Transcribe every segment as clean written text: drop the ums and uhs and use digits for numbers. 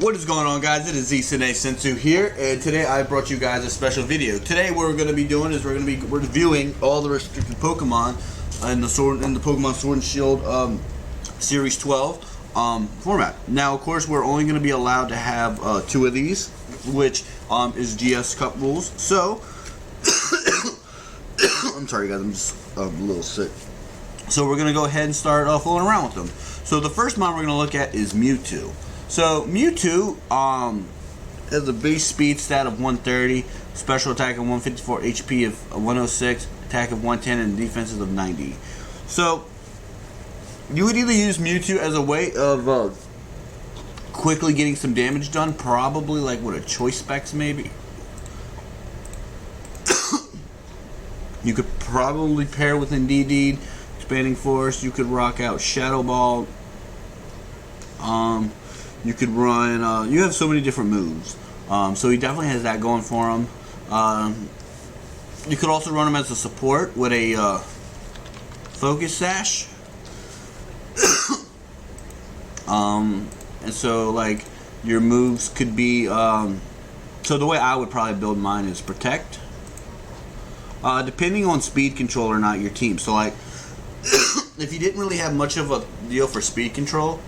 What is going on, guys? It is Zsune Sensu here, and today I brought you guys a special video. Today what we're going to be doing is we're reviewing all the restricted Pokemon in the Pokemon Sword and Shield Series 12 format. Now, of course, we're only going to be allowed to have 2 of these, which is GS Cup rules. So, I'm sorry, guys. I'm just a little sick. So we're going to go ahead and start fooling around with them. So the first mon we're going to look at is Mewtwo. So Mewtwo has a base speed stat of 130, special attack of 154, HP of 106, attack of 110, and defenses of 90. So you would either use Mewtwo as a way of quickly getting some damage done, probably like with a Choice Specs maybe. You could probably pair with Indeedee, Expanding Force. You could rock out Shadow Ball. You could run, you have so many different moves. So he definitely has that going for him. You could also run him as a support with a Focus Sash. And so, like, your moves could be, so the way I would probably build mine is Protect. Depending on speed control or not your team. So, like, if you didn't really have much of a deal for speed control,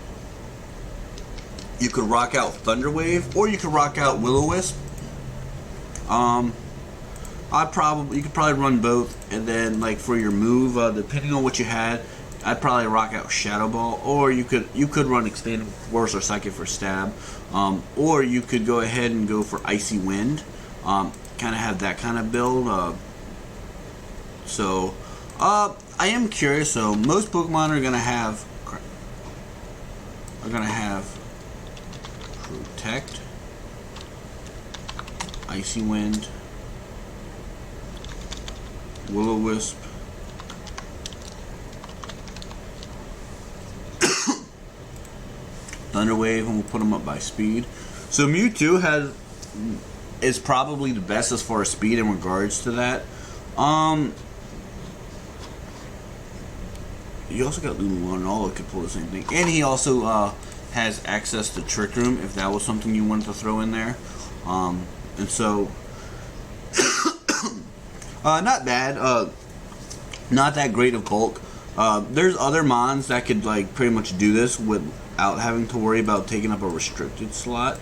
you could rock out Thunder Wave, or you could rock out Will-O-Wisp. You could probably run both, and then like for your move, depending on what you had, I'd probably rock out Shadow Ball, or you could run Expanding Force or Psychic for stab, or you could go ahead and go for Icy Wind, kind of have that kind of build. I am curious. So most Pokemon are gonna have Protect, Icy Wind, Will-O-Wisp, Thunder Wave, and we'll put them up by speed. So Mewtwo is probably the best as far as speed in regards to that. You also got Lulu and all that could pull the same thing, and he also has access to Trick Room if that was something you wanted to throw in there. And so not bad, not that great of bulk. There's other mons that could like pretty much do this without having to worry about taking up a restricted slot.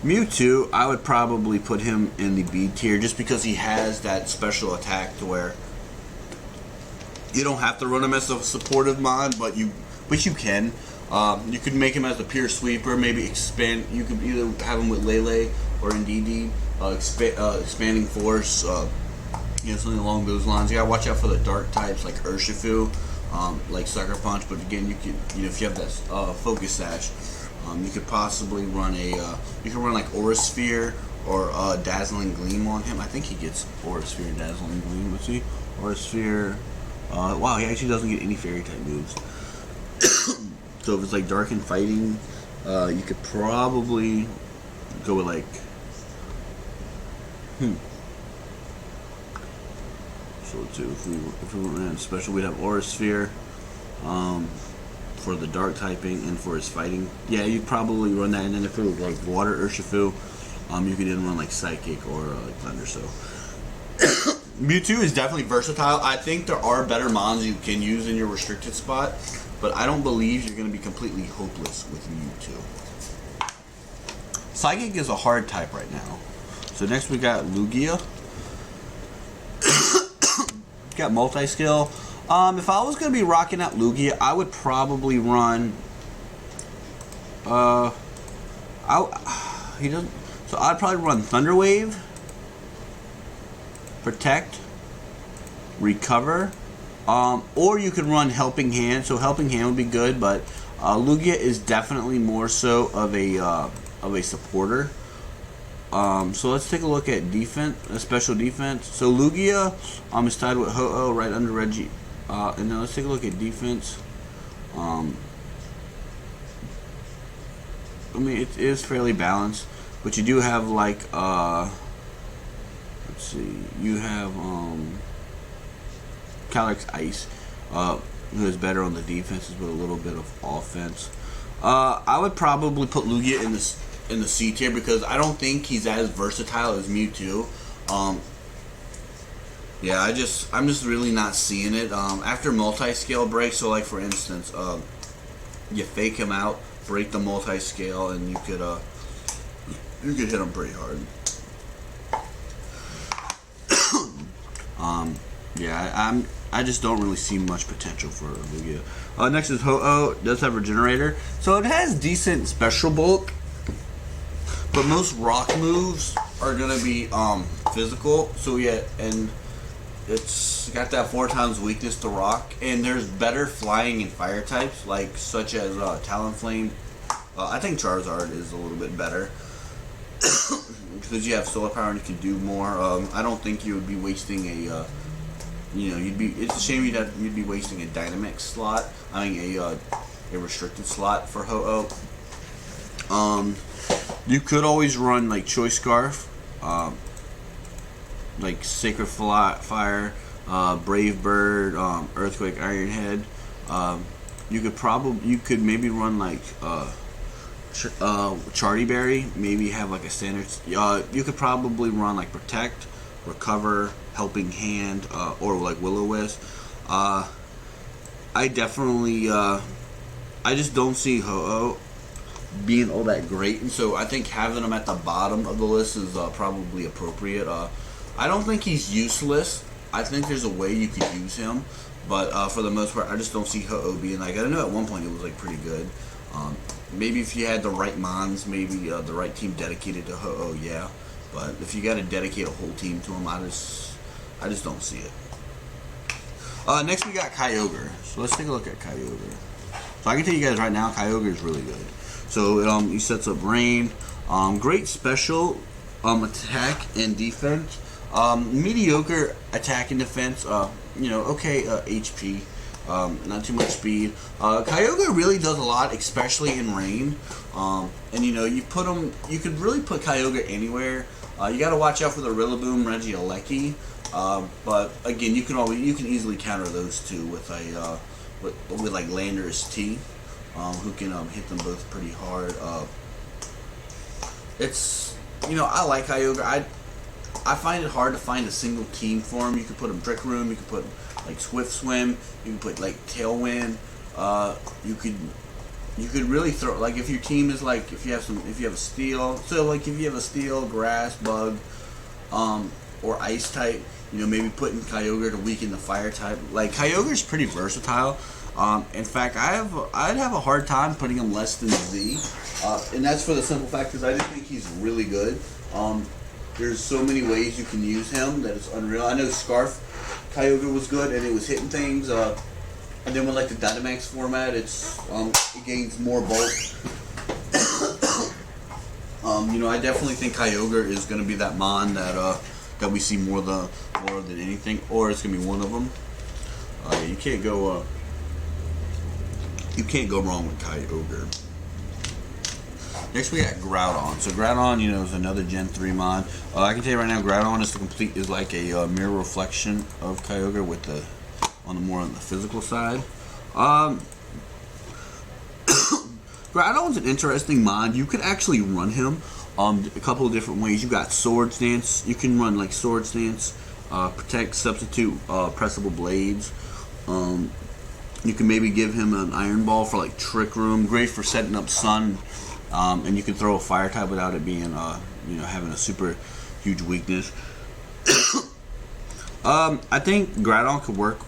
Mewtwo, I would probably put him in the B tier just because he has that special attack to where you don't have to run him as a supportive mon, but you can. You could make him as a pure sweeper, maybe expand. You could either have him with Lele or Indeedee, Expanding Force, something along those lines. You gotta watch out for the dark types like Urshifu, like Sucker Punch. But again, you can, if you have that Focus Sash, you could possibly run like Aura Sphere or Dazzling Gleam on him. I think he gets Aura Sphere and Dazzling Gleam. Let's see, Aura Sphere. Wow, he actually doesn't get any fairy type moves. So if it's like Dark and Fighting, you could probably go with like So too, if we ran special, we'd have Aura Sphere for the dark typing and for his fighting. Yeah, you'd probably run that, and then if it was like Water Urshifu, you could then run like Psychic or like Thunder. So Mewtwo is definitely versatile. I think there are better mons you can use in your restricted spot, but I don't believe you're going to be completely hopeless with Mewtwo. Psychic is a hard type right now. So next we got Lugia. Got multi-skill. If I was going to be rocking out Lugia, I would probably run So I'd probably run Thunder Wave, Protect, Recover, or you could run Helping Hand. So Helping Hand would be good, but Lugia is definitely more so of a supporter. So let's take a look at defense, special defense. So Lugia is tied with Ho-Oh right under Reggie. And now let's take a look at defense. I mean, it is fairly balanced, but you do have like let's see, you have Calyrex Ice, who is better on the defenses with a little bit of offense. I would probably put Lugia in the C tier because I don't think he's as versatile as Mewtwo. Yeah, I'm just really not seeing it. After multi-scale breaks, so like for instance, you fake him out, break the multi-scale, and you could hit him pretty hard. Yeah, I just don't really see much potential for Lugia. Next is Ho-Oh. Does have Regenerator, so it has decent special bulk, but most rock moves are gonna be physical. So yeah, and it's got that 4 times weakness to rock, and there's better flying and fire types like such as Talonflame. I think Charizard is a little bit better because you have solar power and you can do more. I don't think you would be wasting a it's a shame you'd be wasting a Dynamax slot. I mean a restricted slot for Ho-Oh. You could always run like Choice Scarf, like Sacred Fire, Brave Bird, Earthquake, Iron Head. You could maybe run like Charty Berry. Maybe have like a standard. You could probably run like Protect, Recover, Helping Hand, or like Will-O-Wisp. I definitely, I just don't see Ho-Oh being all that great, and so I think having him at the bottom of the list is probably appropriate. I don't think he's useless. I think there's a way you could use him, but for the most part, I just don't see Ho-Oh being like. I know at one point it was like pretty good. Maybe if you had the right mons, maybe the right team dedicated to Ho-Oh, yeah. But if you got to dedicate a whole team to him, I just don't see it. Next we got Kyogre. So let's take a look at Kyogre. So I can tell you guys right now, Kyogre is really good. So he sets up Rain. Great special attack and defense. Mediocre attack and defense. Okay HP. Not too much speed. Kyogre really does a lot, especially in Rain. And you could really put Kyogre anywhere. You got to watch out for the Rillaboom, Regieleki. But again, you can easily counter those two with like Landorus T, who can hit them both pretty hard. I like Kyogre. I find it hard to find a single team for him. You could put him Trick Room. You could put like Swift Swim. You could put like Tailwind. You could really throw, like, if your team is like, if you have a Steel, so like if you have a Steel, Grass, Bug, or Ice type, maybe putting Kyogre to weaken the Fire type. Like, Kyogre's pretty versatile. In fact, I'd have a hard time putting him less than Z, and that's for the simple fact because I just think he's really good. There's so many ways you can use him that it's unreal. I know Scarf Kyogre was good and it was hitting things. And then with like the Dynamax format, it gains more bulk. I definitely think Kyogre is going to be that mon that we see more than anything, or it's going to be one of them. You can't go wrong with Kyogre. Next we got Groudon. So Groudon, is another Gen 3 mod. I can tell you right now, Groudon is like a mirror reflection of Kyogre with the more on the physical side. Groudon's an interesting mod. You could actually run him a couple of different ways. You got Sword Stance. You can run like Sword Stance, Protect, Substitute, Pressable Blades. You can maybe give him an Iron Ball for like Trick Room. Great for setting up Sun. And you can throw a Fire type without it being, having a super huge weakness. I think Groudon could work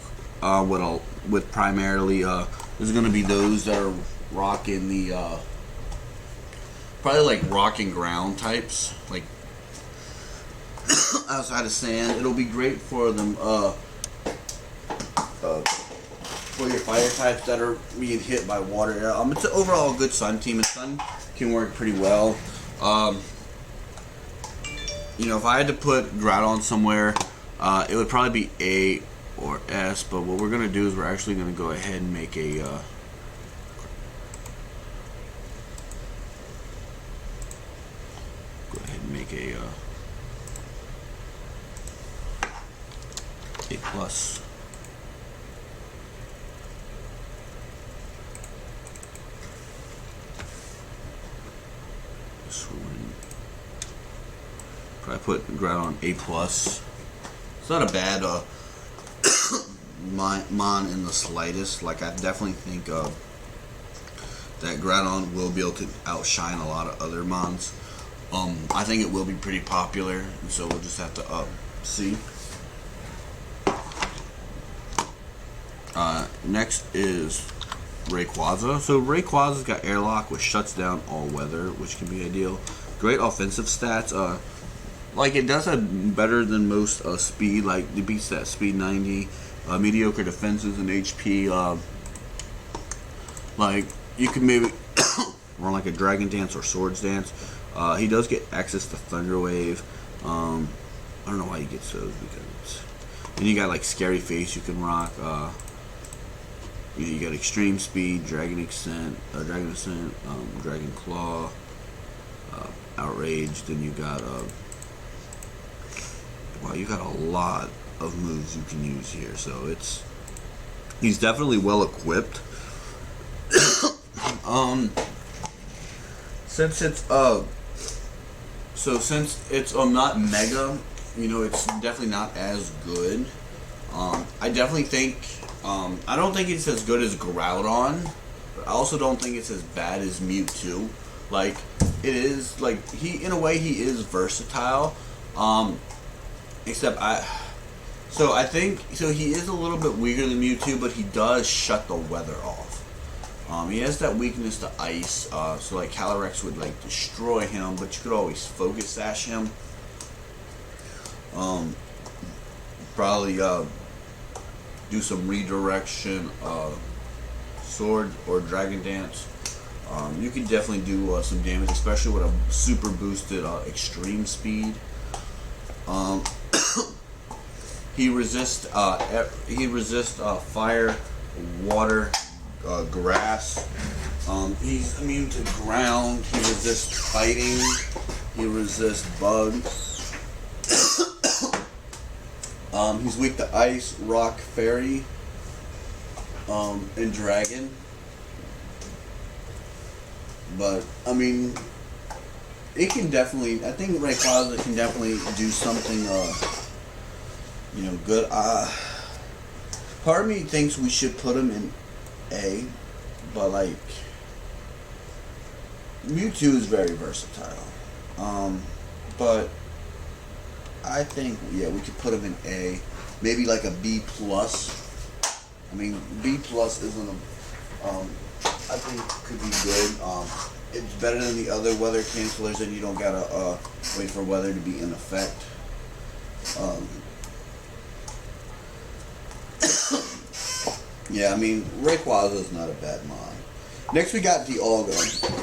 with primarily. There's going to be those that are rocking the probably like rock and ground types, like outside of sand. It'll be great for them. For your fire types that are being hit by water. It's an overall good Sun team, and Sun can work pretty well. If I had to put Groudon somewhere, it would probably be A or S, but what we're going to do is we're actually going to go ahead and make a plus. Probably put Groudon A+. It's not a bad mon in the slightest. Like, I definitely think that Groudon will be able to outshine a lot of other mons. I think it will be pretty popular, and so we'll just have to see. Next is Rayquaza. So Rayquaza's got Airlock, which shuts down all weather, which can be ideal. Great offensive stats. Like, it does have better than most speed. Like, it beats that speed 90. Mediocre defenses and HP. Like, you can maybe run like a Dragon Dance or Swords Dance. He does get access to Thunder Wave. I don't know why he gets those, because then you got like Scary Face you can rock. You got Extreme Speed, Dragon Ascent, Dragon Claw, Outrage. Then you got wow, you got a lot of moves you can use here. So he's definitely well equipped. Since it's not mega, you know, it's definitely not as good. I definitely think I don't think it's as good as Groudon, but I also don't think it's as bad as Mewtwo. Like, it is, like, in a way he is versatile. Except I think he is a little bit weaker than Mewtwo, but he does shut the weather off. He has that weakness to ice, so like Calyrex would like destroy him, but you could always Focus Sash him. Probably do some redirection, Sword or Dragon Dance. You could definitely do some damage, especially with a super boosted Extreme Speed. He resists fire, water, grass. He's immune to ground. He resists fighting. He resists bugs. He's weak to ice, rock, fairy, and dragon. But I mean, it can definitely. I think Rayquaza can definitely do something, you know, good. Part of me thinks we should put him in A, but like Mewtwo is very versatile. But I think, yeah, we could put him in A, maybe like a B+. I mean, B+ isn't a, I think could be good. It's better than the other weather cancelers, and you don't gotta wait for weather to be in effect. Yeah, I mean, Rayquaza is not a bad mod. Next, we got Dialga.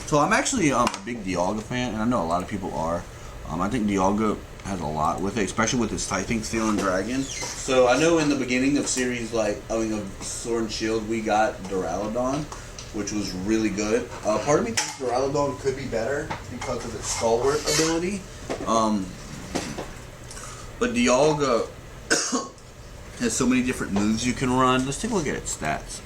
So I'm actually a big Dialga fan, and I know a lot of people are. I think Dialga has a lot with it, especially with his Typing Steel and Dragon. So I know in the beginning of series, like, I mean, of Sword and Shield, we got Duraludon, which was really good. Part of me thinks Duraludon could be better because of its Stalwart ability. But Dialga has so many different moves you can run. Let's take a look at its stats.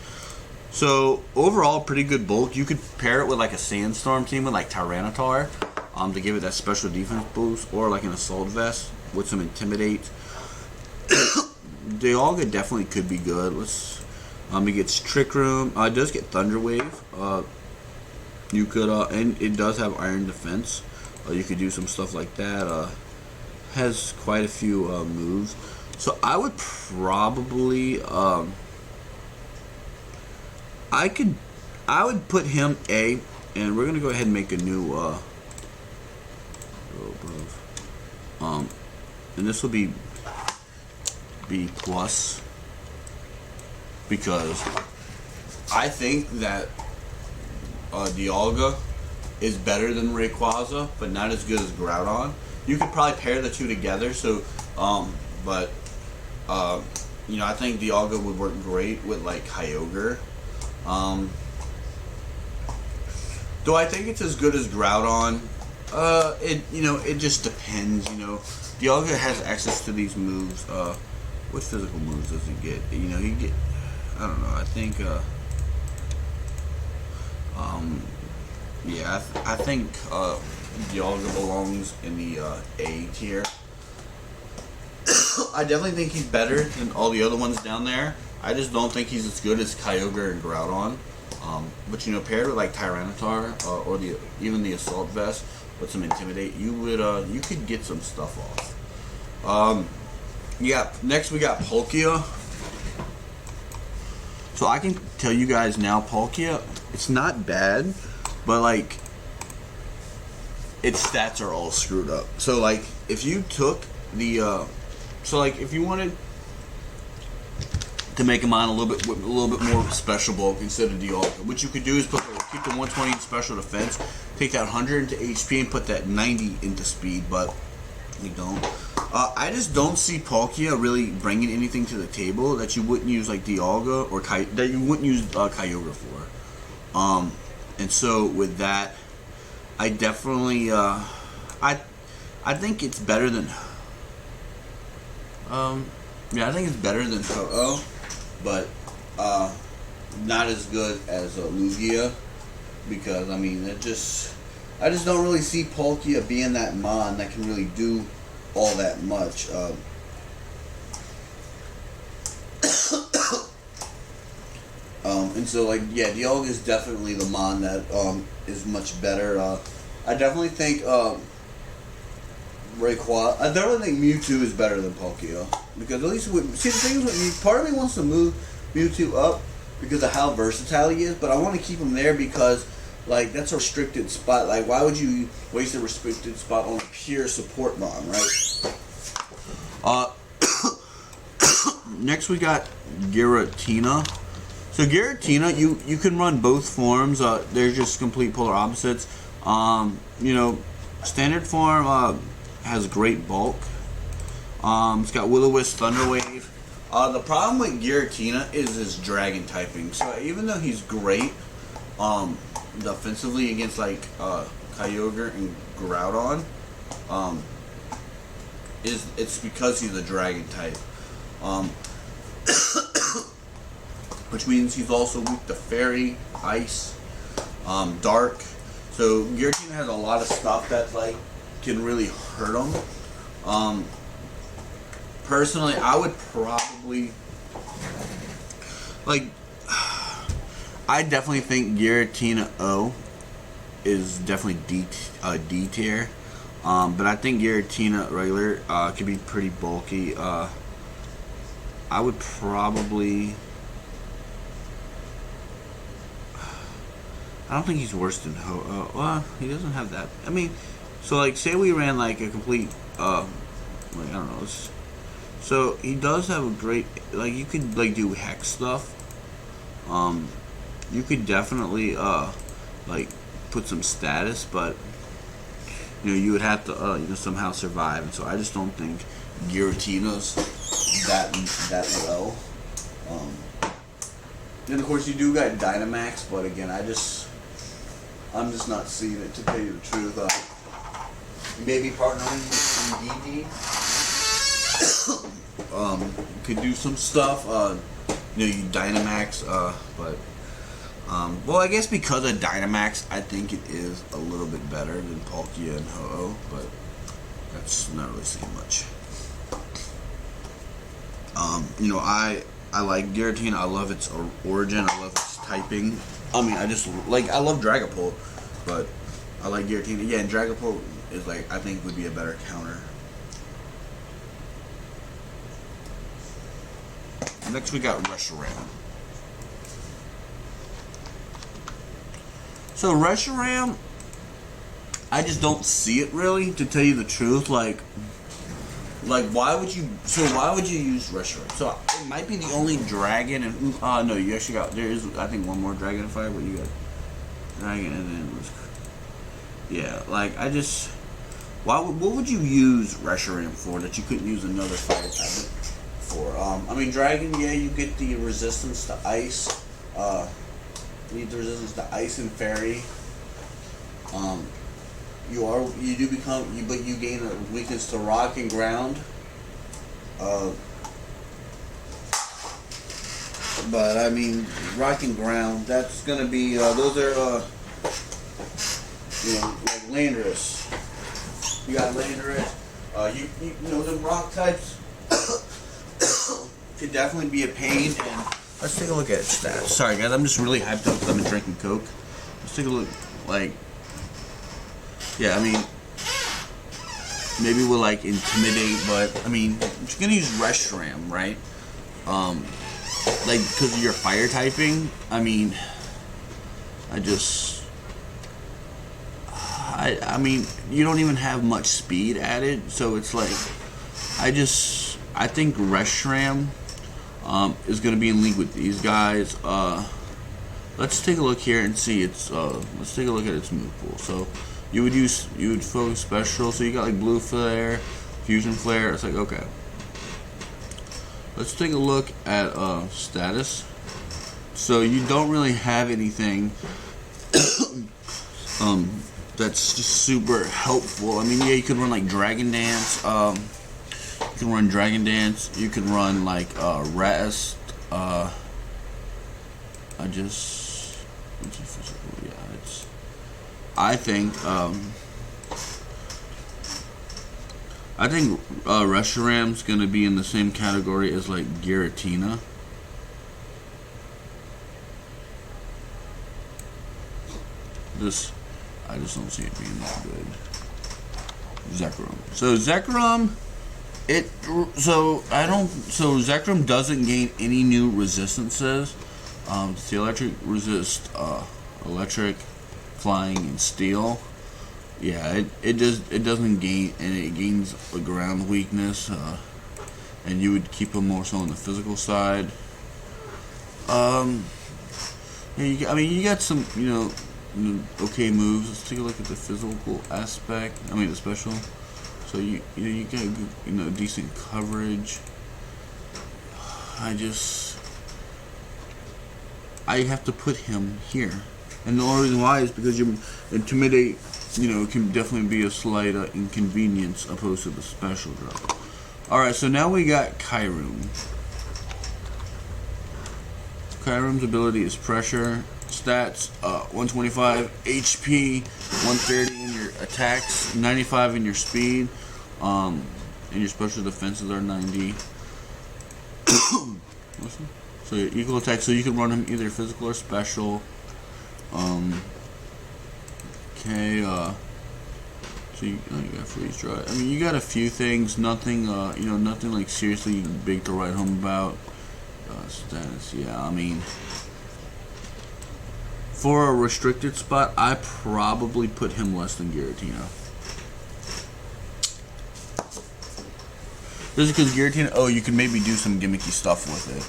So overall, pretty good bulk. You could pair it with like a Sandstorm team with like Tyranitar, to give it that special defense boost, or like an Assault Vest with some Intimidate. Dialga definitely could be good. Let's. It gets Trick Room. It does get Thunder Wave. You could, and it does have Iron Defense. You could do some stuff like that. Has quite a few moves. So I would probably, I would put him A, and we're gonna go ahead and make a new, and this will be B+, because I think that Dialga is better than Rayquaza, but not as good as Groudon. You could probably pair the two together. So, but you know, I think Dialga would work great with like Kyogre. Do I think it's as good as Groudon? It just depends. You know, Dialga has access to these moves. What physical moves does he get? You know, he get. I don't know. I think Yeah, I think Dialga belongs in the A tier. I definitely think he's better than all the other ones down there. I just don't think he's as good as Kyogre and Groudon. But you know, paired with like Tyranitar or even the Assault Vest with some Intimidate, you could get some stuff off. Yeah. Next we got Palkia. So I can tell you guys now, Palkia, it's not bad, but like its stats are all screwed up. So like if you took the so like if you wanted to make a mine a little bit more special bulk instead of Dialga, what you could do is keep the 120 in special defense, take that 100 into HP and put that 90 into speed, but you don't. I just don't see Palkia really bringing anything to the table that you wouldn't use like Dialga or that you wouldn't use Kyogre for. And so with that, I definitely I think it's better than yeah, I think it's better than Ho-Oh, but not as good as Lugia, because I mean I just don't really see Palkia being that mon that can really do all that much. And so like yeah, Dialga is definitely the mon that is much better. I definitely think Rayquaza. I definitely think Mewtwo is better than Palkia, because at least see the thing is with Mewtwo, part of me wants to move Mewtwo up because of how versatile he is, but I want to keep him there because like that's a restricted spot. Like why would you waste a restricted spot on a pure support mon, right? Next we got Giratina. So Giratina, you can run both forms. They're just complete polar opposites. You know, standard form has great bulk. It's got Will-O-Wisp, Thunder Wave. The problem with Giratina is his dragon typing. So even though he's great defensively against like Kyogre and Groudon, it's because he's a dragon type. Which means he's also weak to Fairy, Ice, Dark. So Giratina has a lot of stuff that like can really hurt him. Personally, I would probably like. I definitely think Giratina O is definitely D tier. But I think Giratina regular could be pretty bulky. I would probably. I don't think he's worse than Ho. Well, he doesn't have that. I mean, so like, say we ran like a complete, like I don't know. So he does have a great, like you could like do hex stuff. You could definitely like put some status, but you know you would have to you know somehow survive. And so I just don't think Giratina's that well. And of course you do got Dynamax, but again I'm just not seeing it, to tell you the truth. Maybe partnering with DD. Could do some stuff. You know, you Dynamax, but well, I guess because of Dynamax, I think it is a little bit better than Palkia and Ho-Oh, but that's not really saying much. You know, I like Giratina. I love its origin. I love its typing. I mean, I love Dragapult, but I like Giratina. Yeah, and Dragapult is like, I think would be a better counter. Next we got Reshiram. So Reshiram, I just don't see it really, to tell you the truth. Like why would you use Reshiram? So it might be the only dragon, and no, you actually got, there is I think one more dragon fire, but you got dragon and then yeah, like I just, what would you use Reshiram for that you couldn't use another fire type for? I mean dragon, yeah, you get the resistance to ice, you need the resistance to ice and fairy. But you gain a weakness to rock and ground. But I mean, rock and ground, that's gonna be those are You know, like Landorus. You got Landorus. You know, the rock types could definitely be a pain. And let's take a look at stats. Sorry guys, I'm just really hyped up because I've been drinking Coke. Let's take a look. Like, yeah, I mean, maybe we'll like intimidate, but I mean, you're gonna use Reswtram, right? Like because of your fire typing. I mean, I mean, you don't even have much speed added, so it's like, I think Reswtram is going to be in league with these guys. Let's take a look here and see let's take a look at its move pool. So you would focus special, so you got like blue flare, fusion flare. It's like, okay. Let's take a look at status. So you don't really have anything that's just super helpful. I mean, yeah, you could run like Dragon Dance. You can run Dragon Dance. You can run like Rest. I think Reswtram's gonna be in the same category as like Giratina. I just don't see it being that good. Zekrom. So Zekrom, Zekrom doesn't gain any new resistances. The electric resist electric, flying, and steel. Yeah, it doesn't gain, and it gains a ground weakness. And you would keep him more so on the physical side. Yeah, I mean, you got some, okay moves. Let's take a look at the physical aspect. I mean, the special. So you got good, decent coverage. I have to put him here, and the only reason why is because you intimidate. Can definitely be a slight inconvenience opposed to the special drop. All right, so now we got Kyroom. Kyroom's ability is pressure. Stats, 125 HP, 130 in your attacks, 95 in your speed, and your special defenses are 90. So your equal attack, so you can run him either physical or special. Okay, so you got freeze dry. I mean, you got a few things, nothing, nothing like seriously big to write home about. Status, yeah, I mean, for a restricted spot, I probably put him less than Giratina. This is because Giratina, you can maybe do some gimmicky stuff with it.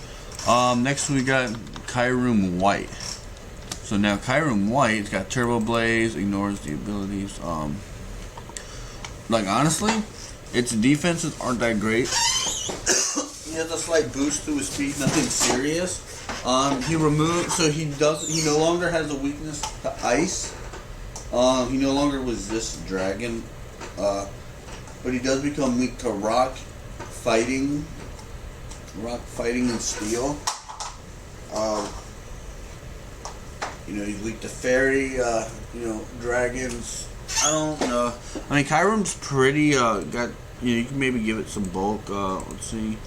Next we got Kyroom White. So now Kyroom White, it's got Turbo Blaze, ignores the abilities. Like honestly, its defenses aren't that great. He has a slight boost to his speed, nothing serious. He no longer has a weakness to ice. He no longer resists dragon. But he does become weak to rock fighting and steel. He's weak to fairy, dragons. I don't know. I mean, Kyroom's pretty, you can maybe give it some bulk. Let's see.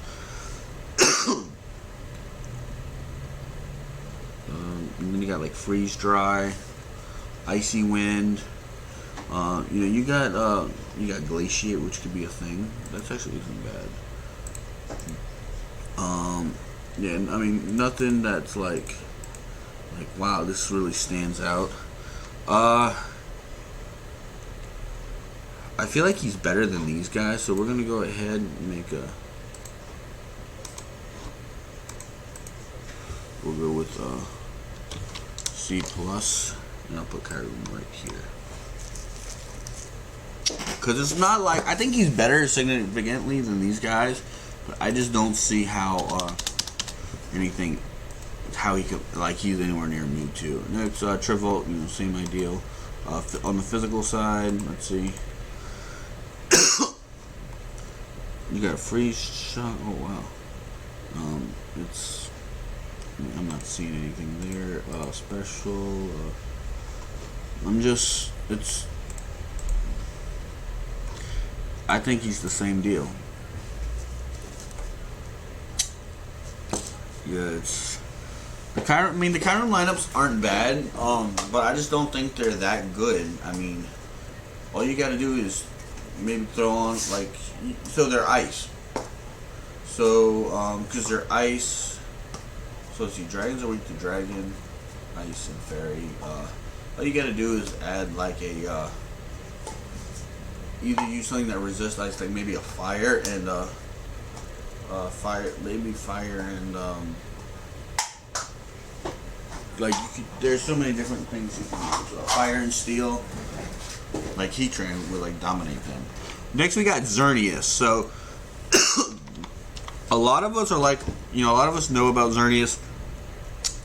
And then you got like freeze dry, icy wind. You got glaciate, which could be a thing. That's actually isn't bad. Yeah, I mean nothing that's like wow, this really stands out. I feel like he's better than these guys, so we're gonna go ahead and make a. We'll go with C+, and I'll put Kyroom right here. Because it's not like, I think he's better significantly than these guys, but I just don't see how how he could, he's anywhere near Mewtwo. Next, Trivolt, same ideal. On the physical side, let's see. You got a freeze shot. Oh wow. I'm not seeing anything there. Special. I'm just it's. I think he's the same deal. Yeah, it's the Chiron. I mean, the Chiron lineups aren't bad, but I just don't think they're that good. I mean, all you got to do is maybe throw on like, so they're ice. So, because they're ice. So let's see, dragons are weak to dragon, ice and fairy. All you got to do is add like a either use something that resists ice, like maybe a fire and fire and like there's so many different things you can use. Fire and steel, like Heatran would like dominate them. Next we got Xerneas. So a lot of us are like, a lot of us know about Xerneas.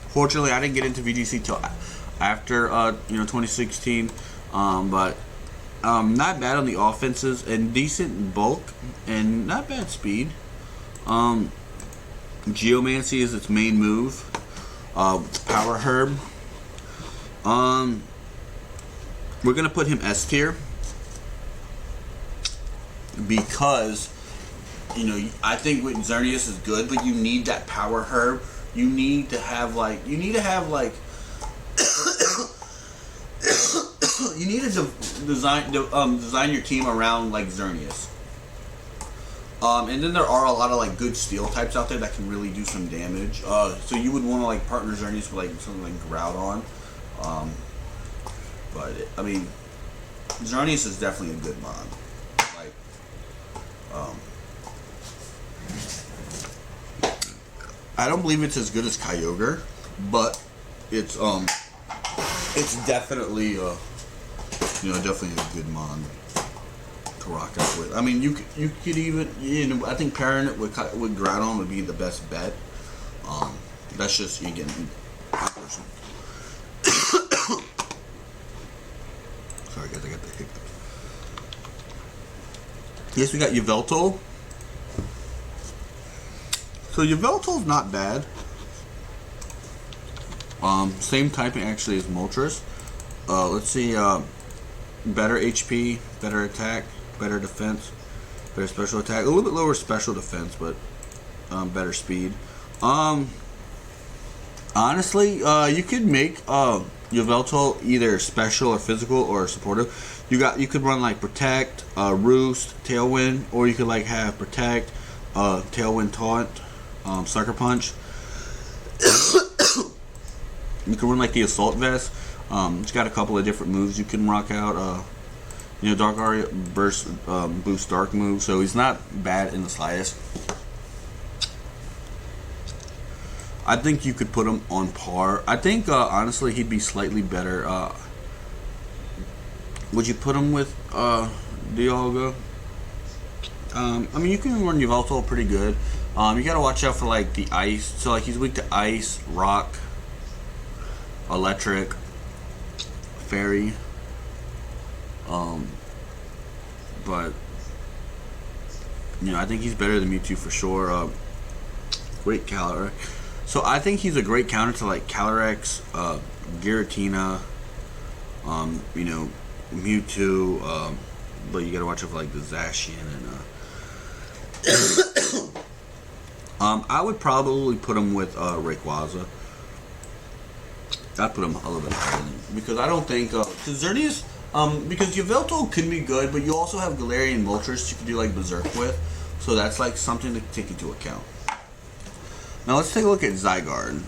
Fortunately, I didn't get into VGC till after 2016, but not bad on the offenses and decent bulk and not bad speed. Geomancy is its main move. Power Herb. We're gonna put him S tier because I think with Xerneas is good, but you need that Power Herb. You need to have like you need to design your team around like Xerneas. And then there are a lot of like good steel types out there that can really do some damage. So you would want to like partner Xerneas with like something like Groudon. But I mean, Xerneas is definitely a good mod. Like, I don't believe it's as good as Kyogre, but it's definitely definitely a good mod to rock out with. I mean, you could even I think pairing it with Groudon would be the best bet. That's just again personal. Sorry guys, I got the hiccups. Yes, we got Yveltal. So Yveltal's not bad. Same typing actually as Moltres. Let's see. Better HP, better attack, better defense, better special attack. A little bit lower special defense, but better speed. Honestly, you could make Yveltal either special or physical or supportive. You could run like Protect, Roost, Tailwind, or you could like have Protect, Tailwind Taunt, Sucker Punch. You can run like the Assault Vest. It's got a couple of different moves you can rock out. Dark Aria burst, boost Dark move, so he's not bad in the slightest. I think you could put him on par. I think honestly he'd be slightly better. Would you put him with Dialga? I mean, you can run Yveltal pretty good. You gotta watch out for like the ice. So like he's weak to ice, rock, electric, fairy. But I think he's better than Mewtwo for sure. Great Calyrex. So I think he's a great counter to like Calyrex, Giratina, Mewtwo. But you gotta watch out for like the Zacian and I would probably put him with Rayquaza. I'd put him a little bit higher because I don't think because Xerneas, because Yveltal can be good, but you also have Galarian and Moltres you can do like Berserk with, so that's like something to take into account. Now let's take a look at Zygarde.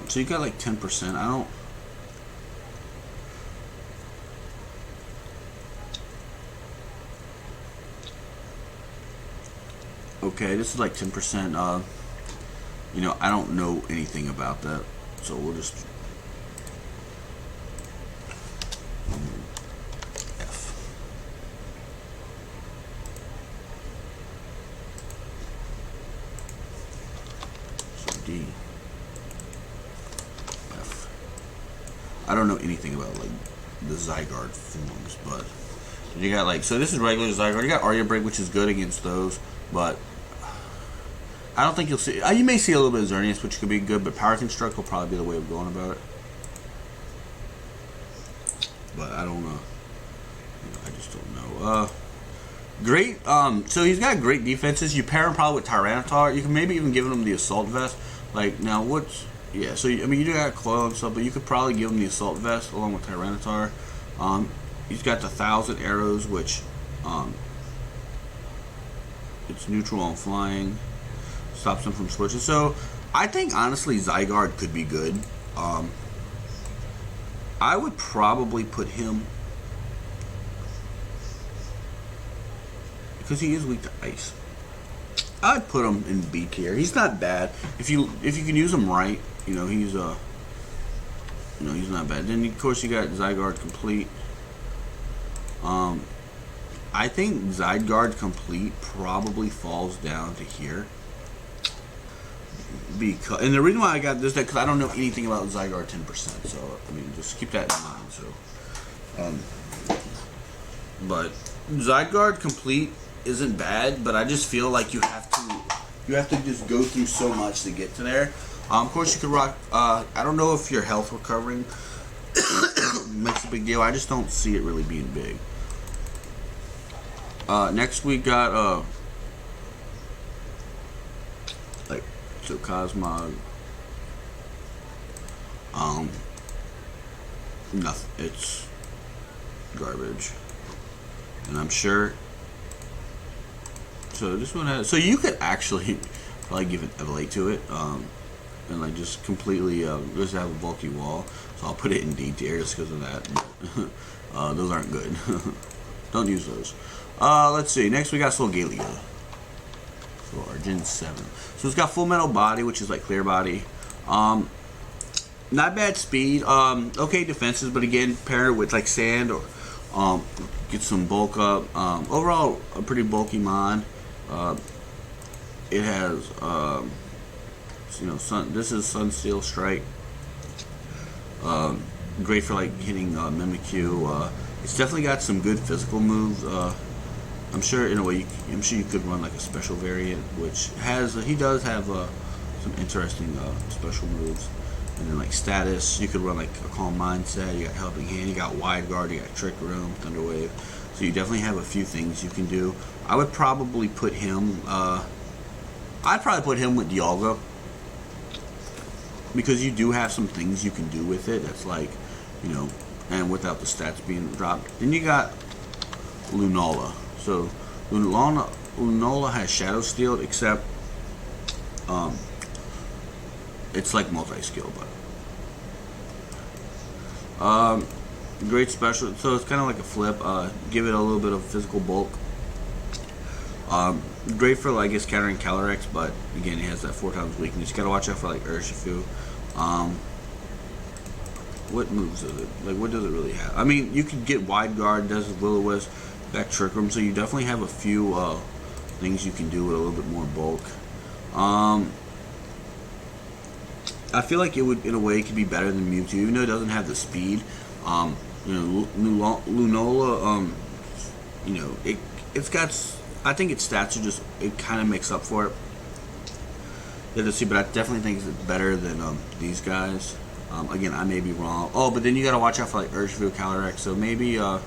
So you got like 10%. I don't. Okay, this is like 10%. I don't know anything about that, so we'll just F. So D, F. I don't know anything about like the Zygarde forms, but you got like, so this is regular Zygarde. You got Aria Break, which is good against those, but I don't think you'll see. You may see a little bit of Xerneas, which could be good, but Power Construct will probably be the way of going about it. but I don't know. I just don't know. Great. So he's got great defenses. You pair him probably with Tyranitar. You can maybe even give him the Assault Vest. Like, now what's... Yeah, so, I mean, you do got Coil and stuff, but you could probably give him the Assault Vest along with Tyranitar. He's got the 1,000 Arrows, which... it's neutral on flying. Stops him from switching. So, I think, honestly, Zygarde could be good. I would probably put him... because he is weak to ice. I'd put him in B tier. He's not bad if you can use him right. You know, he's he's not bad. Then of course you got Zygarde complete. I think Zygarde complete probably falls down to here. And the reason why I got this is because I don't know anything about Zygarde 10%. So I mean, just keep that in mind. So, but Zygarde complete isn't bad, but I just feel like you have to just go through so much to get to there. Of course, you could rock. I don't know if your health recovering makes a big deal. I just don't see it really being big. Next we got so Cosmog. Nothing. It's garbage, and I'm sure. So this one has. So you could actually probably give an Evolate to it, and like just completely just have a bulky wall. So I'll put it in D tier just because of that. Those aren't good. Don't use those. Let's see. Next we got Solgaleo for our Gen 7. So it's got Full Metal Body, which is like Clear Body. Not bad speed. Okay defenses, but again, pair it with like Sand or get some bulk up. Overall, a pretty bulky mon. It has, this is Sunsteel Strike. Great for like hitting Mimikyu. It's definitely got some good physical moves. I'm sure in a way, I'm sure you could run like a special variant, which has he does have some interesting special moves. And then like status, you could run like a Calm Mindset. You got Helping Hand. You got Wide Guard. You got Trick Room, Thunder Wave. So you definitely have a few things you can do. I would probably put him. I'd probably put him with Dialga because you do have some things you can do with it. That's like, and without the stats being dropped. Then you got Lunala. So Lunala has Shadow Steel, except it's like multi-skill, but great special. So it's kind of like a flip. Give it a little bit of physical bulk. Great for, I guess, countering Calyrex, but again, it has that 4 times weakness. You gotta watch out for like Urshifu. What moves is it? Like, what does it really have? I mean, you can get Wide Guard, does Will-O-Wisp, got Trick Room, so you definitely have a few things you can do with a little bit more bulk. I feel like it would, in a way, could be better than Mewtwo, even though it doesn't have the speed. Lunala, it's got. I think its stats are just, it kind of makes up for it. Let's see, but I definitely think it's better than these guys. Again, I may be wrong. Oh, but then you gotta watch out for like Urshifu, Calyrex. So maybe, I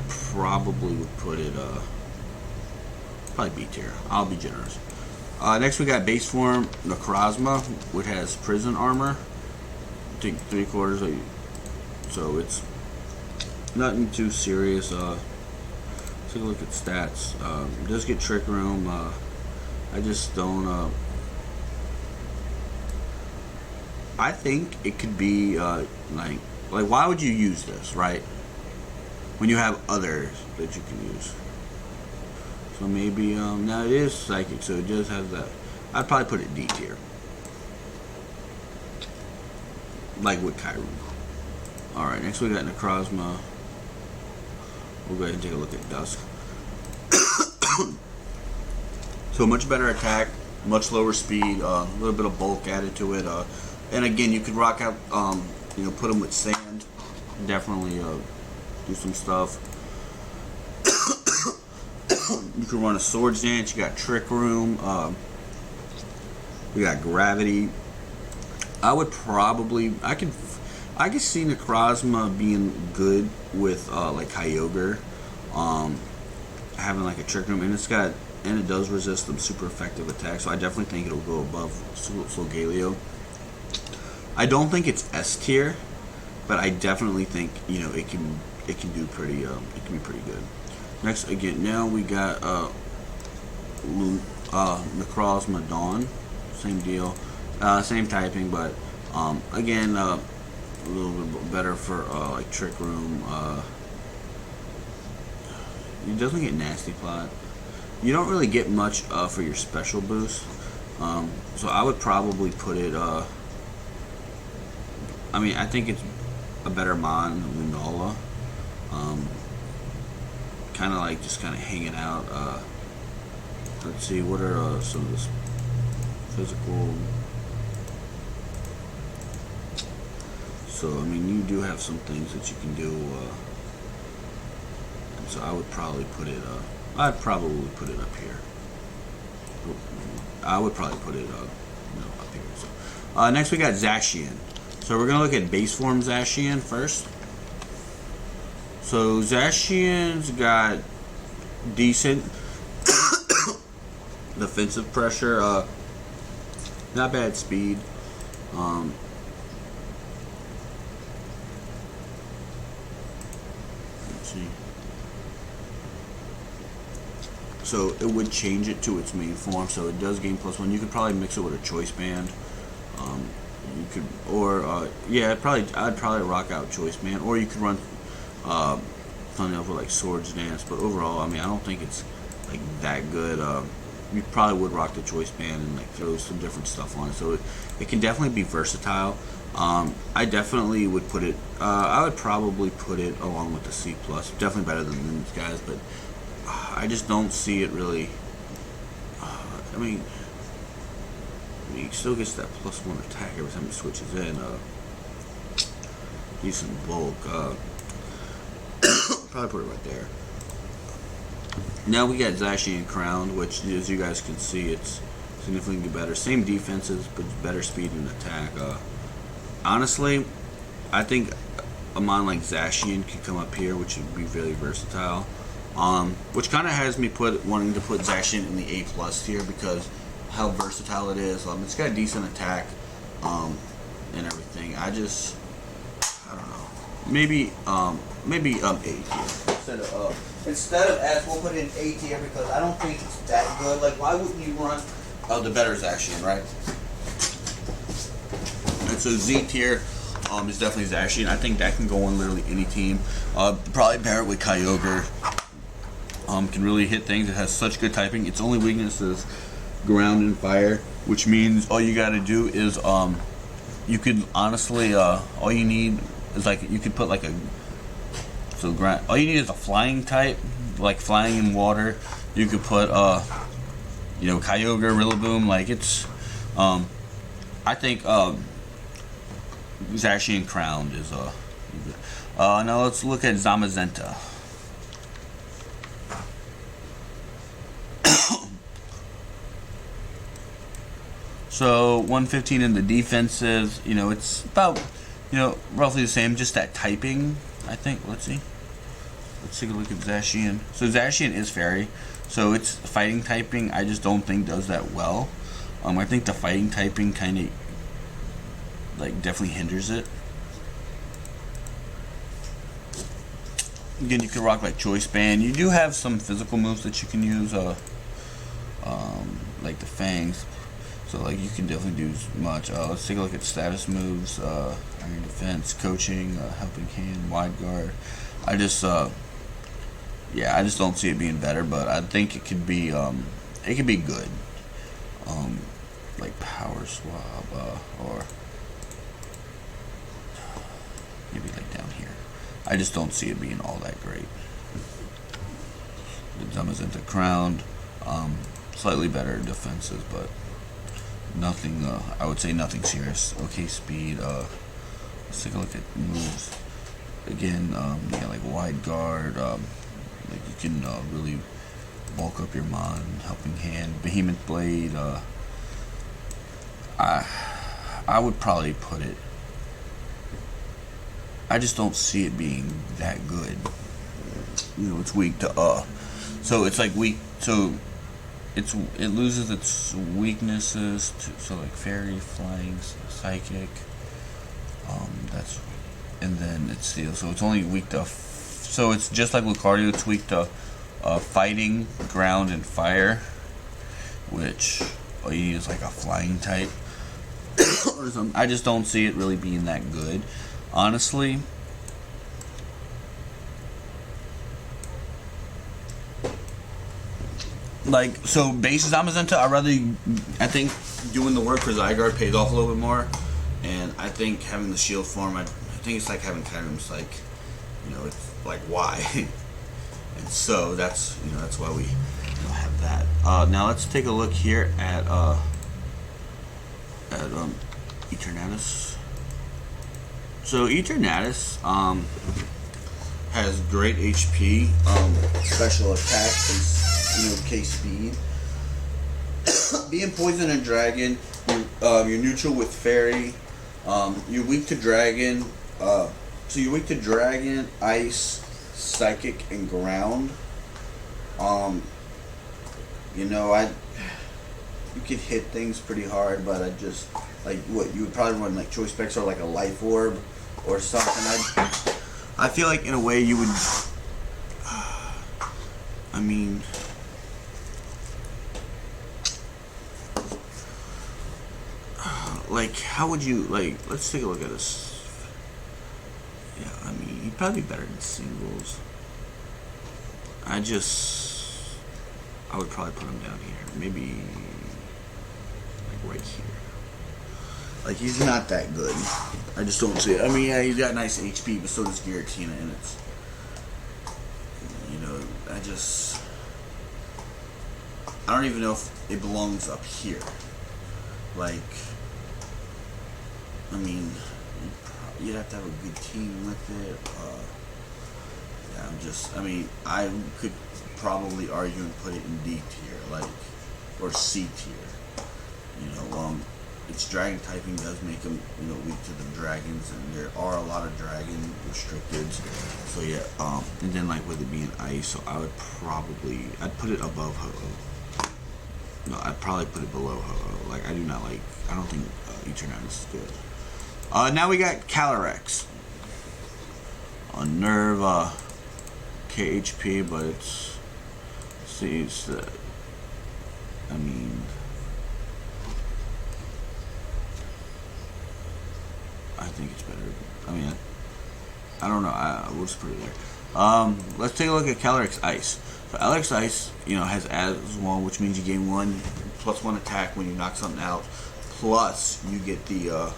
probably would put it probably B tier. I'll be generous. Next we got base form Necrozma, which has prison armor. I think 3/4. So it's nothing too serious. Take a look at stats. It does get Trick Room. I just don't. I think it could be like why would you use this, right? When you have others that you can use. So maybe now it is psychic, so it just has that. I'd probably put it D tier, like with Kyurem. All right, next we got Necrozma. We'll go ahead and take a look at Dusk. So much better attack, much lower speed, a little bit of bulk added to it, and again you could rock out, put them with Sand, definitely do some stuff. You can run a Swords Dance. You got Trick Room. We got Gravity. I would probably, I can see Necrozma being good with like Kyogre, having like a Trick Room, and it does resist some super effective attacks. So I definitely think it'll go above Solgaleo. I don't think it's S tier, but I definitely think it can do pretty it can be pretty good. Next, again, now we got Necrozma Dawn, same deal, same typing, but again a little bit better for like Trick Room. It doesn't get Nasty Plot. You don't really get much for your special boost, so I would probably put it. I mean, I think it's a better mon than Lunala. Kind of like just kind of hanging out. Let's see, what are some of this physical? So I mean, you do have some things that you can do. And so I would probably put it. I'd probably put it up here. I would probably put it up here. So next we got Zacian. So we're gonna look at base form Zacian first. So Zacian's got decent defensive pressure, not bad speed. Let's see. So it would change it to its main form. So it does gain +1. You could probably mix it with a choice band. You could, or yeah, I'd probably rock out choice band, or you could run something else with like Swords Dance. But overall, I mean, I don't think it's like that good. You probably would rock the choice band and like throw some different stuff on it. So it can definitely be versatile. I definitely would put it. I would probably put it along with the C+. Definitely better than these guys, but I just don't see it really. I mean, he still gets that +1 attack every time he switches in. Decent bulk. Probably put it right there. Now we got Zacian Crowned, which, as you guys can see, it's significantly better. Same defenses, but better speed and attack. Honestly, I think a mon like Zacian could come up here, which would be really versatile. Which kind of has me wanting to put Zacian in the A+ tier because how versatile it is. It's got a decent attack and everything. I don't know. Maybe A tier instead of S. We'll put it in A tier because I don't think it's that good. Like, why wouldn't you run the better Zacian, right? And so Z tier is definitely Zacian. I think that can go on literally any team. Probably pair it with Kyogre. Can really hit things. It has such good typing. Its only weakness is ground and fire, which means all you got to do is you could honestly all you need is like you could put like ground. All you need is a flying type, like flying in water. You could put Kyogre, Rillaboom. Like it's I think Zacian Crowned is now let's look at Zamazenta. So 115 in the defensive, it's about, roughly the same, just that typing, I think. Let's take a look at Zacian. So Zacian is fairy, so it's fighting typing. I just don't think does that well. I think the fighting typing kind of, like, definitely hinders it. Again, you can rock like Choice Band. You do have some physical moves that you can use, like the Fangs. So like you can definitely do much. Let's take a look at status moves. Iron Defense, Coaching, Helping Hand, Wide Guard. I just don't see it being better, but I think it could be good. Like Power Swab, or maybe like down here. I just don't see it being all that great. The Zamazenta Crowned, slightly better defenses, but nothing. I would say nothing serious. Okay, speed. Let's take a look at moves. Again, like Wide Guard. Like you can really bulk up your mon. Helping Hand, Behemoth Blade. I would probably put it. I just don't see it being that good. You know, it's weak to so it's like weak. So it loses its weaknesses to, so like fairy, flying, psychic. That's, and then it's steel. So it's only weak to. So it's just like Lucario. It's weak to fighting, ground, and fire, which all you need is like a flying type. Or something. I just don't see it really being that good, honestly. Like, so bases Amazenta, I think doing the work for Zygarde pays off a little bit more, and I think having the shield form, I think it's like having Kyurem's, like, you know, it's like, why? And so that's, you know, that's why we, you know, have that. Now let's take a look here at Eternatus. So Eternatus has great HP, special attack, and, you know, K speed. Being poison and dragon, you're neutral with fairy. You're weak to dragon. So you're weak to dragon, ice, psychic, and ground. You know, you could hit things pretty hard, but I just, like, what you would probably run like choice specs or like a life orb or something. I feel like in a way you would. I mean, like, how would you, like, let's take a look at this. Yeah, I mean, he'd probably be better in singles. I would probably put him down here. Maybe, like, right here. Like, he's not that good. I just don't see it. I mean, yeah, he's got nice HP, but so does Giratina, and it's, you know, I don't even know if it belongs up here. Like, I mean, you'd have to have a good team with it. Yeah, I mean, I could probably argue and put it in D tier, like, or C tier. You know, its dragon typing does make them, you know, weak to the dragons, and there are a lot of dragon restricted. So yeah, and then like with it being ice, so I'd put it above Ho-Oh. No, I'd probably put it below Ho-Oh. Like, I don't think Eternatus is good. Now we got Calyrex. On Nerve, KHP, but I mean, I think it's better. I mean, I don't know. We'll just put it there. Let's take a look at Calyrex Ice. So Calyrex Ice, you know, has as one, which means you gain +1 attack when you knock something out. Plus, you get the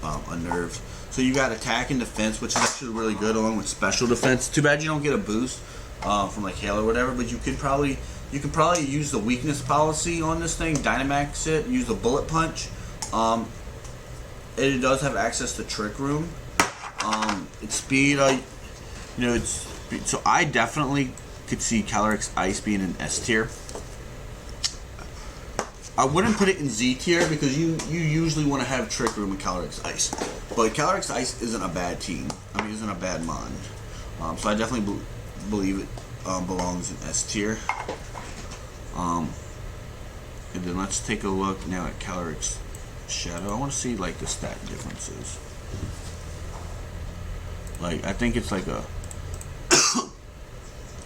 Unnerved. So you got attack and defense, which is actually really good, along with special defense. Too bad you don't get a boost from like Hail or whatever, but you can probably use the weakness policy on this thing, Dynamax it, use the Bullet Punch. It does have access to Trick Room. Its speed, you know, so I definitely could see Calyrex Ice being an S tier. I wouldn't put it in Z tier because you usually want to have Trick Room and Calyrex Ice, but Calyrex Ice isn't a bad team. I mean, isn't a bad mon. So I definitely believe it belongs in S tier. And then let's take a look now at Calyrex Shadow. I want to see like the stat differences. Like, I think it's like a.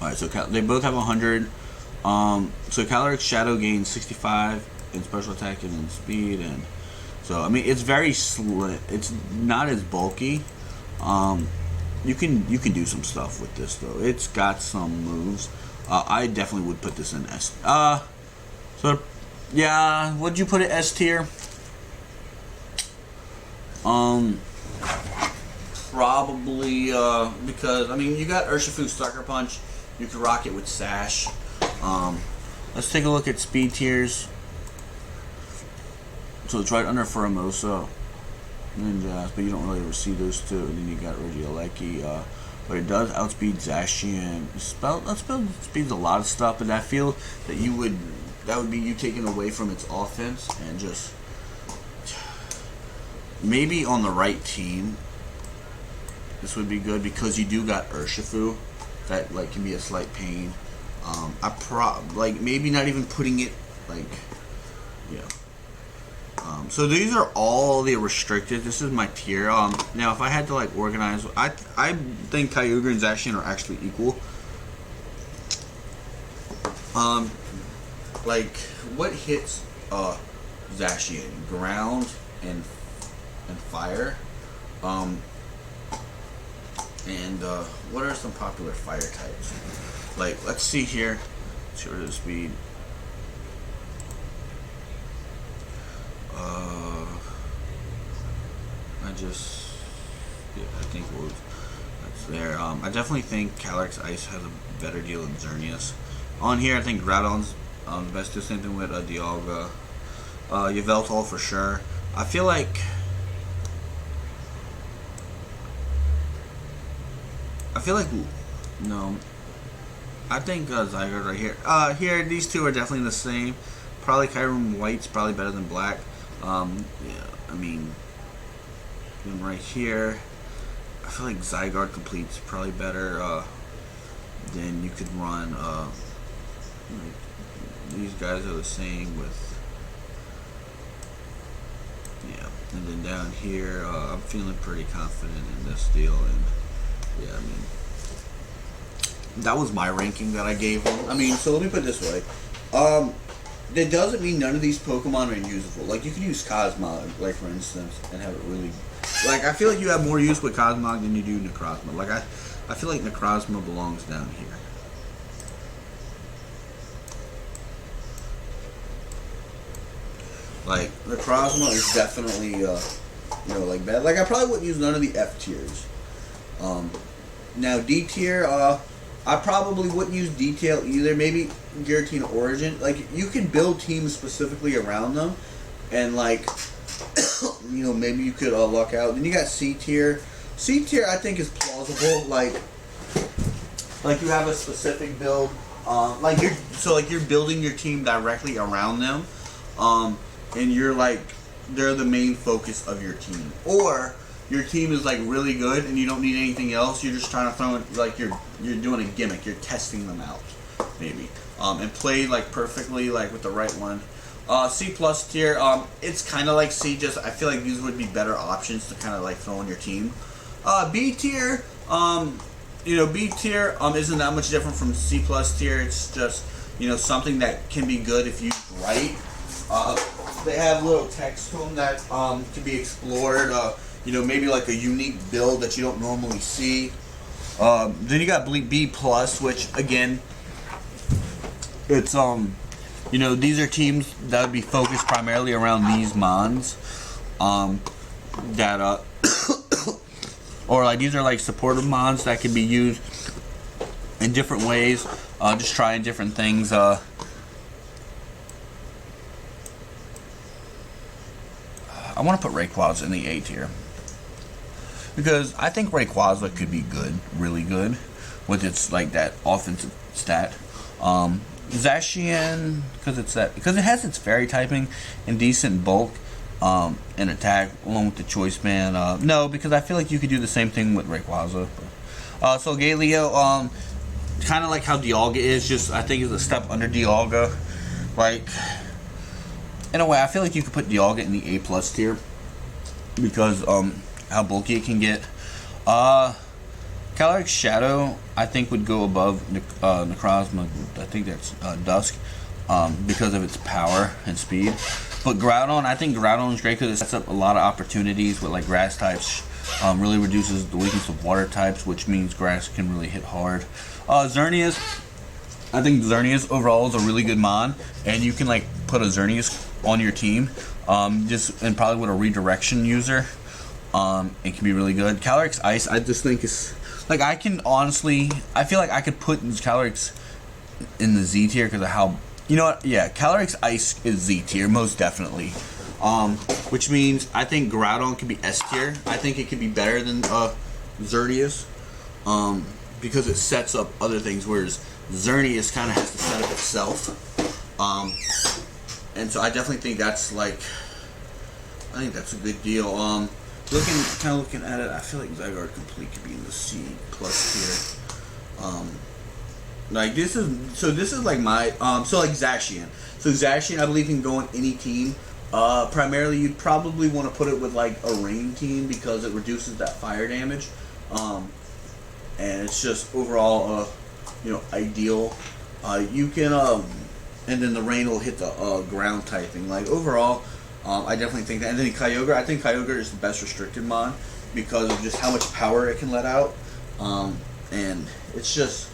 Alright, so they both have 100. So Calyrex Shadow gains 65 in special attack and in speed, and so I mean it's very slick. It's not as bulky. You can do some stuff with this though. It's got some moves. I definitely would put this in S. So yeah, would you put it S tier? Probably because I mean you got Urshifu Sucker Punch. You could rock it with Sash. Let's take a look at speed tiers. So it's right under Furamosa, Ninjas, but you don't really ever see those two. And then you got Regieleki, but it does outspeed Zacian. That speeds a lot of stuff, but I feel that that would be you taking away from its offense, and just maybe on the right team, this would be good because you do got Urshifu that like can be a slight pain. Like maybe not even putting it like, yeah. So these are all the restricted. This is my tier. Now if I had to like organize, I think Kyogre and Zacian are actually equal. Like what hits Zacian? Ground and fire. And what are some popular fire types? Like let's see here. Let's see what is speed. I think that's there. I definitely think Calyrex Ice has a better deal than Xerneas. On here, I think Groudon's the best. Do same thing with Dialga. Yveltal for sure. I feel like no. I think Zygarde right here. Here, these two are definitely the same. Probably Kyurem White's probably better than Black. Yeah, I mean, right here, I feel like Zygarde Complete's probably better. Then you could run. Like, these guys are the same with. Yeah, and then down here, I'm feeling pretty confident in this deal, and yeah, I mean, that was my ranking that I gave them. I mean, so let me put it this way. That doesn't mean none of these Pokemon are usable. Like, you could use Cosmog, like, for instance, and have it really... Like, I feel like you have more use with Cosmog than you do Necrozma. Like, I feel like Necrozma belongs down here. Like, Necrozma is definitely, you know, like, bad. Like, I probably wouldn't use none of the F tiers. Now, D tier, I probably wouldn't use Detail either. Maybe Giratina Origin. Like, you can build teams specifically around them. And, like, you know, maybe you could luck out. Then you got C tier. C tier, I think, is plausible. Like you have a specific build. Like, you're building your team directly around them. And you're, like, they're the main focus of your team. Or your team is like really good and you don't need anything else. You're just trying to throw it, like you're doing a gimmick. You're testing them out, maybe, and play like perfectly, like with the right one. C plus tier. It's kind of like C. Just I feel like these would be better options to kind of like throw in your team. B tier. You know, B tier isn't that much different from C plus tier. It's just, you know, something that can be good if used right. They have little text to them that can be explored. You know, maybe like a unique build that you don't normally see. Then you got B plus, which again, it's you know, these are teams that would be focused primarily around these mons. That or like these are like supportive mons that can be used in different ways. Just trying different things. I want to put Rayquaza in the A tier. Because I think Rayquaza could be good, really good, with its like that offensive stat. Zacian, because it has its fairy typing and decent bulk and attack, along with the choice band. No, because I feel like you could do the same thing with Rayquaza. So Galio, kind of like how Dialga is, just I think is a step under Dialga. Like, in a way, I feel like you could put Dialga in the A plus tier because how bulky it can get. Calyrex Shadow, I think, would go above Necrozma. I think that's Dusk, because of its power and speed. But Groudon, I think Groudon is great because it sets up a lot of opportunities with like grass types. Really reduces the weakness of water types, which means grass can really hit hard. Xerneas, I think Xerneas overall is a really good mon, and you can like put a Xerneas on your team, and probably with a redirection user. It can be really good. Calyrex Ice, I just think is like I feel like I could put Calyrex in the Z tier because of how, you know what? Yeah, Calyrex Ice is Z tier most definitely. Which means I think Groudon could be S tier. I think it could be better than Xerneas, because it sets up other things, whereas Xerneas kind of has to set up itself. And so I definitely think that's like, I think that's a good deal. looking at it, I feel like Zygarde Complete could be in the C plus tier. Like this is like my so like Zacian. So Zacian, I believe, can go on any team. Primarily, you'd probably want to put it with like a rain team because it reduces that fire damage, and it's just overall, ideal. You can and then the rain will hit the ground typing. Like overall, I definitely think that. And then Kyogre, I think Kyogre is the best restricted mon because of just how much power it can let out, and it's just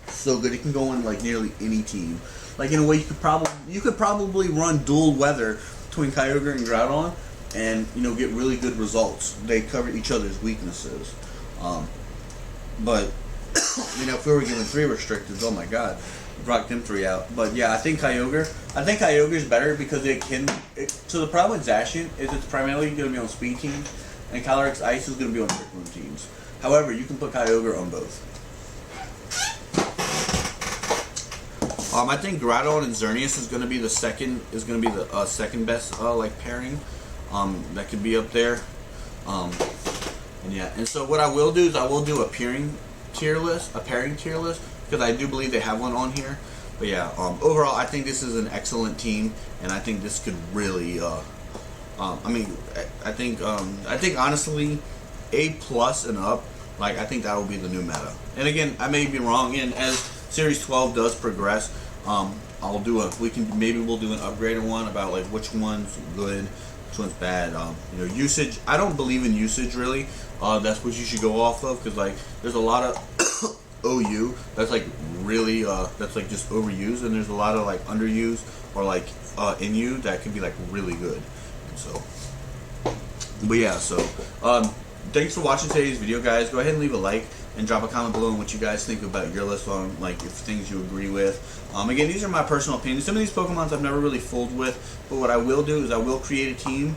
so good. It can go in like nearly any team. Like in a way, you could probably run dual weather between Kyogre and Groudon, and get really good results. They cover each other's weaknesses. But if we were given 3 restricteds, oh my god, rock them 3 out. But yeah, I think Kyogre is better because so the problem with Zacian is it's primarily going to be on speed teams, and Calyrex Ice is going to be on Trick Room teams. However, you can put Kyogre on both. I think Groudon and Xerneas is going to be the second best like pairing. That could be up there. And yeah, and so what I will do is I will do a pairing tier list because I do believe they have one on here. But yeah, overall I think this is an excellent team, and I think this could really I think honestly A+ and up, like I think that will be the new meta. And again, I may be wrong, and as Series 12 does progress, we'll do an upgraded one about like which one's good, which one's bad. Usage. I don't believe in usage really. That's what you should go off of, because like there's a lot of OU that's like really that's like just overused, and there's a lot of like underused or like NU that can be like really good. And so, but yeah, so thanks for watching today's video, guys. Go ahead and leave a like and drop a comment below on what you guys think about your list, on like if things you agree with. Again, these are my personal opinions. Some of these Pokemons I've never really fooled with, but what I will do is I will create a team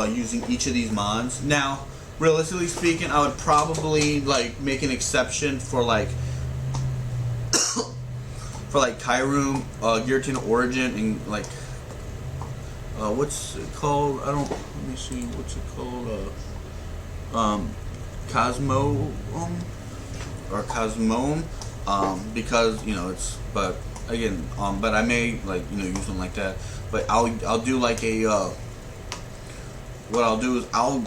using each of these mons. Now, realistically speaking, I would probably like make an exception for like Kyroom, Giratina Origin, and like what's it called? Let me see, what's it called? Cosmo or Cosmome, because but again, but I may like use one like that. But I'll do like a what I'll do is I'll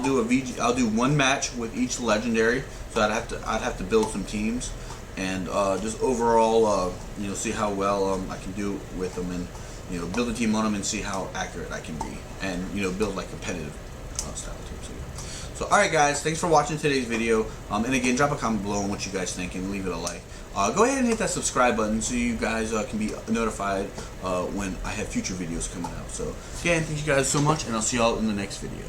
do one match with each legendary, so I'd have to build some teams, and just overall see how well I can do with them, and build a team on them and see how accurate I can be, and build like competitive style teams. So alright guys, thanks for watching today's video, and again, drop a comment below on what you guys think and leave it a like. Go ahead and hit that subscribe button so you guys can be notified when I have future videos coming out. So again, thank you guys so much, and I'll see y'all in the next video.